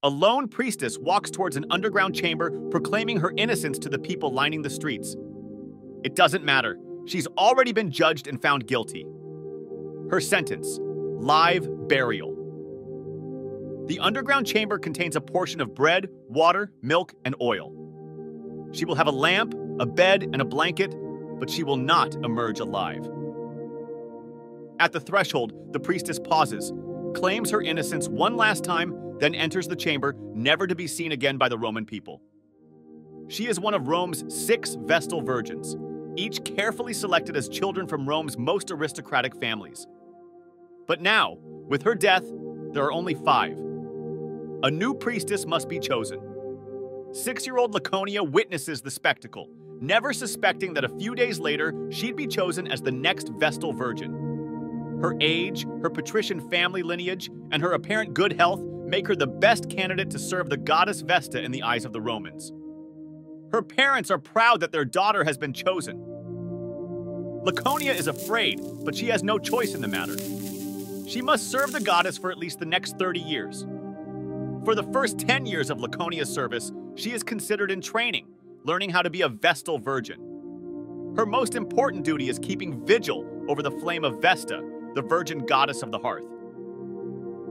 A lone priestess walks towards an underground chamber, proclaiming her innocence to the people lining the streets. It doesn't matter. She's already been judged and found guilty. Her sentence: live burial. The underground chamber contains a portion of bread, water, milk, and oil. She will have a lamp, a bed, and a blanket, but she will not emerge alive. At the threshold, the priestess pauses, claims her innocence one last time, then enters the chamber, never to be seen again by the Roman people. She is one of Rome's 6 Vestal Virgins, each carefully selected as children from Rome's most aristocratic families. But now, with her death, there are only 5. A new priestess must be chosen. 6-year-old Laconia witnesses the spectacle, never suspecting that a few days later, she'd be chosen as the next Vestal Virgin. Her age, her patrician family lineage, and her apparent good health make her the best candidate to serve the goddess Vesta in the eyes of the Romans. Her parents are proud that their daughter has been chosen. Laconia is afraid, but she has no choice in the matter. She must serve the goddess for at least the next 30 years. For the first 10 years of Laconia's service, she is considered in training, learning how to be a Vestal Virgin. Her most important duty is keeping vigil over the flame of Vesta, the virgin goddess of the hearth.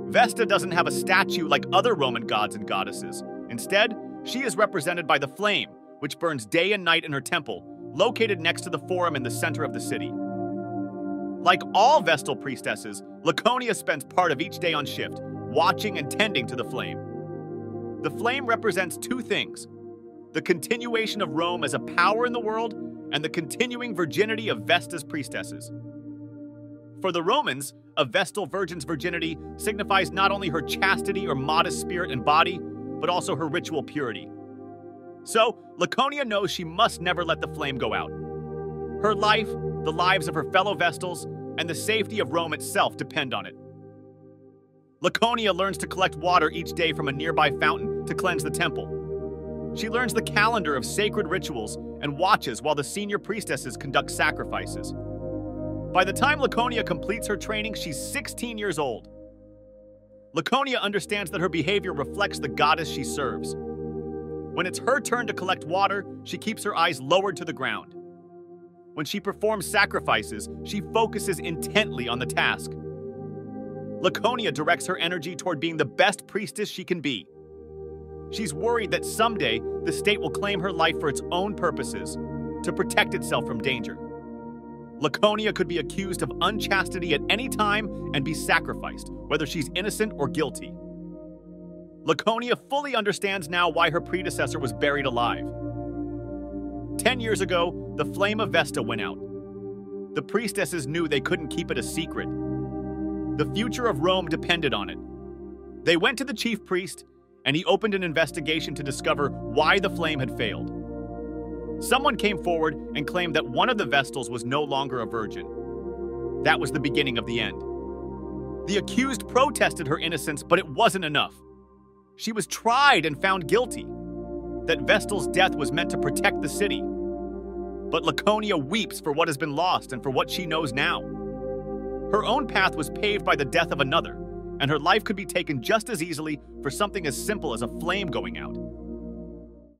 Vesta doesn't have a statue like other Roman gods and goddesses. Instead, she is represented by the flame, which burns day and night in her temple, located next to the forum in the center of the city. Like all Vestal priestesses, Laconia spends part of each day on shift, watching and tending to the flame. The flame represents 2 things: the continuation of Rome as a power in the world, and the continuing virginity of Vesta's priestesses. For the Romans, a Vestal Virgin's virginity signifies not only her chastity or modest spirit and body, but also her ritual purity. So, Laconia knows she must never let the flame go out. Her life, the lives of her fellow Vestals, and the safety of Rome itself depend on it. Laconia learns to collect water each day from a nearby fountain to cleanse the temple. She learns the calendar of sacred rituals and watches while the senior priestesses conduct sacrifices. By the time Laconia completes her training, she's 16 years old. Laconia understands that her behavior reflects the goddess she serves. When it's her turn to collect water, she keeps her eyes lowered to the ground. When she performs sacrifices, she focuses intently on the task. Laconia directs her energy toward being the best priestess she can be. She's worried that someday the state will claim her life for its own purposes, to protect itself from danger. Laconia could be accused of unchastity at any time and be sacrificed, whether she's innocent or guilty. Laconia fully understands now why her predecessor was buried alive. 10 years ago, the flame of Vesta went out. The priestesses knew they couldn't keep it a secret. The future of Rome depended on it. They went to the chief priest, and he opened an investigation to discover why the flame had failed. Someone came forward and claimed that one of the Vestals was no longer a virgin. That was the beginning of the end. The accused protested her innocence, but it wasn't enough. She was tried and found guilty. That Vestal's death was meant to protect the city. But Laconia weeps for what has been lost and for what she knows now. Her own path was paved by the death of another, and her life could be taken just as easily for something as simple as a flame going out.